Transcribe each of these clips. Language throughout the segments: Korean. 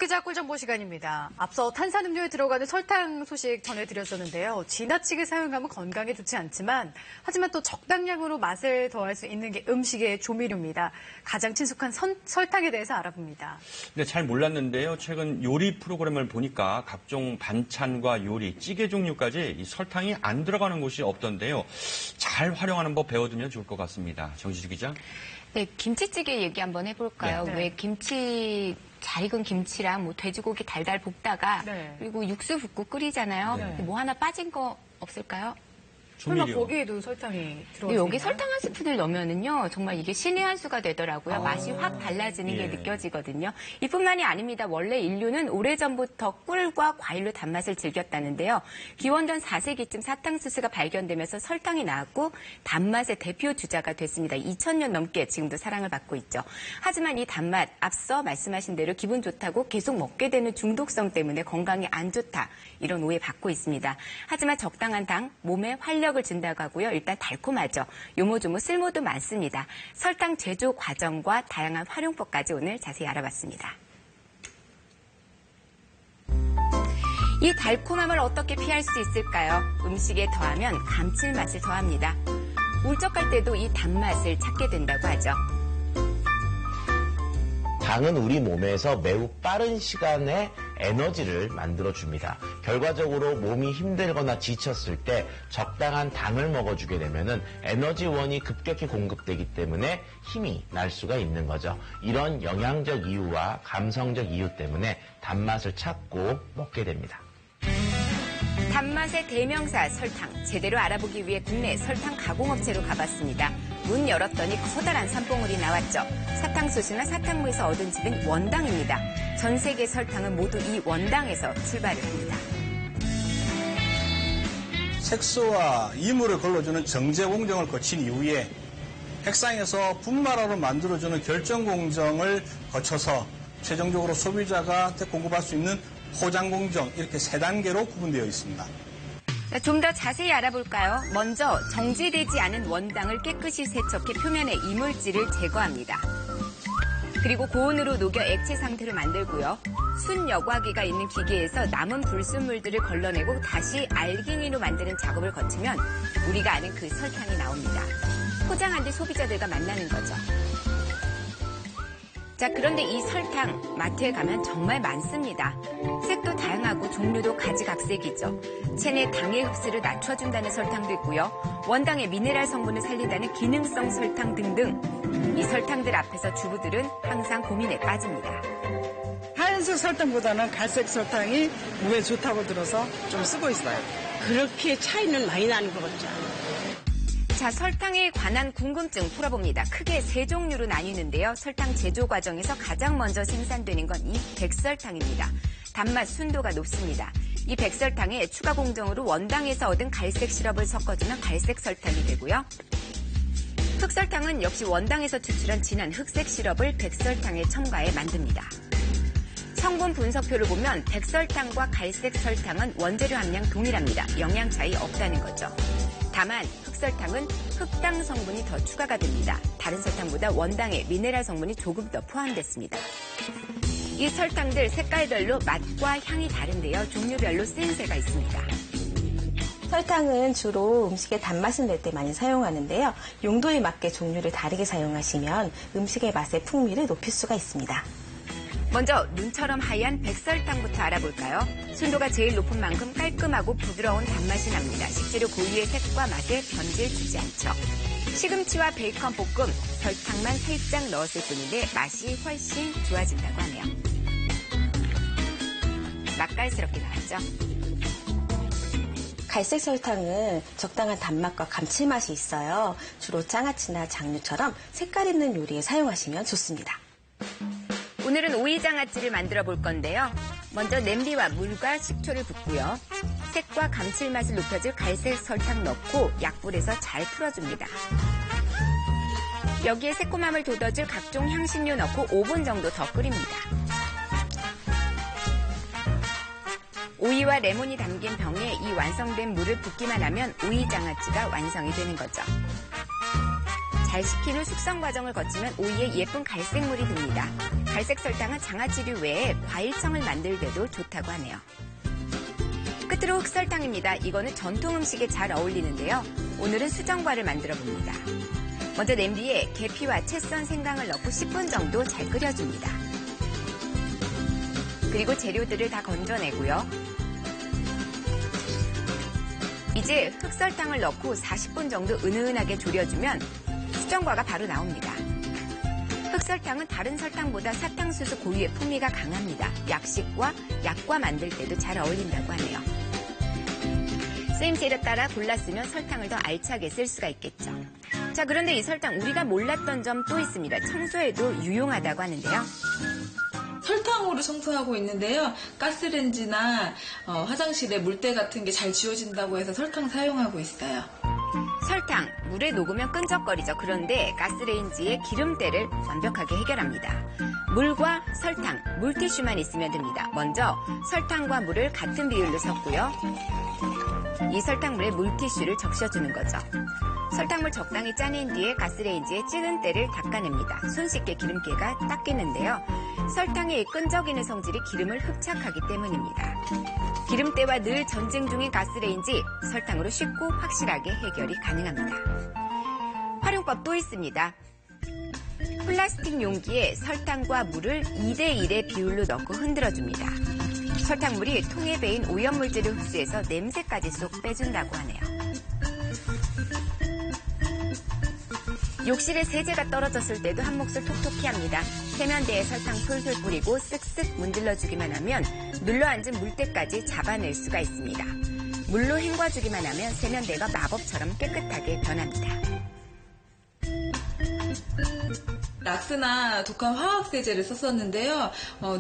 소비자 꿀정보 시간입니다. 앞서 탄산음료에 들어가는 설탕 소식 전해드렸었는데요. 지나치게 사용하면 건강에 좋지 않지만 하지만 또 적당량으로 맛을 더할 수 있는 게 음식의 조미료입니다. 가장 친숙한 설탕에 대해서 알아봅니다. 네, 잘 몰랐는데요. 최근 요리 프로그램을 보니까 각종 반찬과 요리, 찌개 종류까지 이 설탕이 안 들어가는 곳이 없던데요. 잘 활용하는 법 배워두면 좋을 것 같습니다. 정지주 기자. 네, 김치찌개 얘기 한번 해볼까요? 네. 왜 잘 익은 김치랑 뭐 돼지고기 달달 볶다가 그리고 육수 붓고 끓이잖아요. 네. 뭐 하나 빠진 거 없을까요? 설마 거기에도 설탕이 들어가요? 여기 설탕 한 스푼을 넣으면은요, 정말 이게 신의 한 수가 되더라고요. 맛이 확 달라지는 게 느껴지거든요. 이뿐만이 아닙니다. 원래 인류는 오래전부터 꿀과 과일로 단맛을 즐겼다는데요. 기원전 4세기쯤 사탕수수가 발견되면서 설탕이 나왔고 단맛의 대표 주자가 됐습니다. 2000년 넘게 지금도 사랑을 받고 있죠. 하지만 이 단맛, 앞서 말씀하신 대로 기분 좋다고 계속 먹게 되는 중독성 때문에 건강에 안 좋다. 이런 오해 받고 있습니다. 하지만 적당한 당, 몸에 활력을 준다고 하고요. 일단 달콤하죠. 요모조모 쓸모도 많습니다. 설탕 제조 과정과 다양한 활용법까지 오늘 자세히 알아봤습니다. 이 달콤함을 어떻게 피할 수 있을까요? 음식에 더하면 감칠맛을 더합니다. 울적할 때도 이 단맛을 찾게 된다고 하죠. 당은 우리 몸에서 매우 빠른 시간에 에너지를 만들어줍니다. 결과적으로 몸이 힘들거나 지쳤을 때 적당한 당을 먹어주게 되면은 에너지원이 급격히 공급되기 때문에 힘이 날 수가 있는 거죠. 이런 영양적 이유와 감성적 이유 때문에 단맛을 찾고 먹게 됩니다. 단맛의 대명사 설탕, 제대로 알아보기 위해 국내 설탕 가공업체로 가봤습니다. 문 열었더니 커다란 산봉우리 나왔죠. 사탕수수나 사탕무에서 얻은 즙인 원당입니다. 전 세계 설탕은 모두 이 원당에서 출발을 합니다. 색소와 이물을 걸러주는 정제 공정을 거친 이후에 핵상에서 분말화로 만들어주는 결정 공정을 거쳐서 최종적으로 소비자가 공급할 수 있는 포장 공정, 이렇게 3단계로 구분되어 있습니다. 좀 더 자세히 알아볼까요? 먼저 정제되지 않은 원당을 깨끗이 세척해 표면의 이물질을 제거합니다. 그리고 고온으로 녹여 액체 상태로 만들고요. 순여과기가 있는 기계에서 남은 불순물들을 걸러내고 다시 알기닌으로 만드는 작업을 거치면 우리가 아는 그 설탕이 나옵니다. 포장한 뒤 소비자들과 만나는 거죠. 자, 그런데 이 설탕 마트에 가면 정말 많습니다. 색도 다양하고 종류도 가지각색이죠. 체내 당의 흡수를 낮춰준다는 설탕도 있고요. 원당의 미네랄 성분을 살린다는 기능성 설탕 등등. 이 설탕들 앞에서 주부들은 항상 고민에 빠집니다. 하얀색 설탕보다는 갈색 설탕이 몸에 좋다고 들어서 좀 쓰고 있어요. 그렇게 차이는 많이 나는 것 같지 않아요? 자, 설탕에 관한 궁금증 풀어봅니다. 크게 3종류로 나뉘는데요. 설탕 제조 과정에서 가장 먼저 생산되는 건 이 백설탕입니다. 단맛, 순도가 높습니다. 이 백설탕에 추가 공정으로 원당에서 얻은 갈색 시럽을 섞어주면 갈색 설탕이 되고요. 흑설탕은 역시 원당에서 추출한 진한 흑색 시럽을 백설탕에 첨가해 만듭니다. 성분 분석표를 보면 백설탕과 갈색 설탕은 원재료 함량 동일합니다. 영양 차이 없다는 거죠. 다만 흑설탕은 흑당 성분이 더 추가가 됩니다. 다른 설탕보다 원당에 미네랄 성분이 조금 더 포함됐습니다. 이 설탕들 색깔별로 맛과 향이 다른데요. 종류별로 쓰임새가 있습니다. 설탕은 주로 음식의 단맛을 낼 때 많이 사용하는데요. 용도에 맞게 종류를 다르게 사용하시면 음식의 맛의 풍미를 높일 수가 있습니다. 먼저 눈처럼 하얀 백설탕부터 알아볼까요? 순도가 제일 높은 만큼 깔끔하고 부드러운 단맛이 납니다. 식재료 고유의 색과 맛에 변질 주지 않죠. 시금치와 베이컨 볶음, 설탕만 살짝 넣었을 뿐인데 맛이 훨씬 좋아진다고 하네요. 맛깔스럽게 나왔죠? 갈색 설탕은 적당한 단맛과 감칠맛이 있어요. 주로 장아찌나 장류처럼 색깔 있는 요리에 사용하시면 좋습니다. 오늘은 오이장아찌를 만들어 볼 건데요. 먼저 냄비와 물과 식초를 붓고요. 색과 감칠맛을 높여줄 갈색 설탕 넣고 약불에서 잘 풀어줍니다. 여기에 새콤함을 돋워줄 각종 향신료 넣고 5분 정도 더 끓입니다. 오이와 레몬이 담긴 병에 이 완성된 물을 붓기만 하면 오이장아찌가 완성이 되는 거죠. 발식힌 후 숙성 과정을 거치면 오이에 예쁜 갈색물이 듭니다. 갈색 설탕은 장아찌류 외에 과일청을 만들 때도 좋다고 하네요. 끝으로 흑설탕입니다. 이거는 전통 음식에 잘 어울리는데요. 오늘은 수정과를 만들어 봅니다. 먼저 냄비에 계피와 채 썬 생강을 넣고 10분 정도 잘 끓여줍니다. 그리고 재료들을 다 건져내고요. 이제 흑설탕을 넣고 40분 정도 은은하게 졸여주면 수정과가 바로 나옵니다. 흑설탕은 다른 설탕보다 사탕수수 고유의 풍미가 강합니다. 약식과 약과 만들 때도 잘 어울린다고 하네요. 쓰임새에 따라 골라 쓰면 설탕을 더 알차게 쓸 수가 있겠죠. 자, 그런데 이 설탕 우리가 몰랐던 점 또 있습니다. 청소에도 유용하다고 하는데요. 설탕으로 청소하고 있는데요. 가스레인지나 화장실에 물때 같은 게 잘 지워진다고 해서 설탕 사용하고 있어요. 설탕, 물에 녹으면 끈적거리죠. 그런데 가스레인지의 기름때를 완벽하게 해결합니다. 물과 설탕, 물티슈만 있으면 됩니다. 먼저 설탕과 물을 같은 비율로 섞고요. 이 설탕물에 물티슈를 적셔주는 거죠. 설탕물 적당히 짜낸 뒤에 가스레인지에 찌든 때를 닦아냅니다. 손쉽게 기름기가 닦이는데요. 설탕의 끈적이는 성질이 기름을 흡착하기 때문입니다. 기름때와 늘 전쟁 중인 가스레인지, 설탕으로 쉽고 확실하게 해결이 가능합니다. 활용법 또 있습니다. 플라스틱 용기에 설탕과 물을 2대1의 비율로 넣고 흔들어줍니다. 설탕물이 통에 배인 오염물질을 흡수해서 냄새까지 쏙 빼준다고 하네요. 욕실에 세제가 떨어졌을 때도 한 몫을 톡톡히 합니다. 세면대에 설탕 솔솔 뿌리고 쓱쓱 문질러주기만 하면 눌러앉은 물때까지 잡아낼 수가 있습니다. 물로 헹궈주기만 하면 세면대가 마법처럼 깨끗하게 변합니다. 락스나 독한 화학세제를 썼었는데요.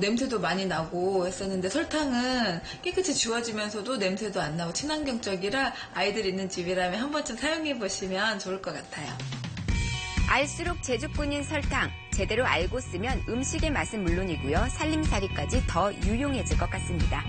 냄새도 많이 나고 했었는데 설탕은 깨끗이 지워지면서도 냄새도 안 나고 친환경적이라 아이들 있는 집이라면 한 번쯤 사용해보시면 좋을 것 같아요. 알수록 제주꾼인 설탕, 제대로 알고 쓰면 음식의 맛은 물론이고요. 살림살이까지 더 유용해질 것 같습니다.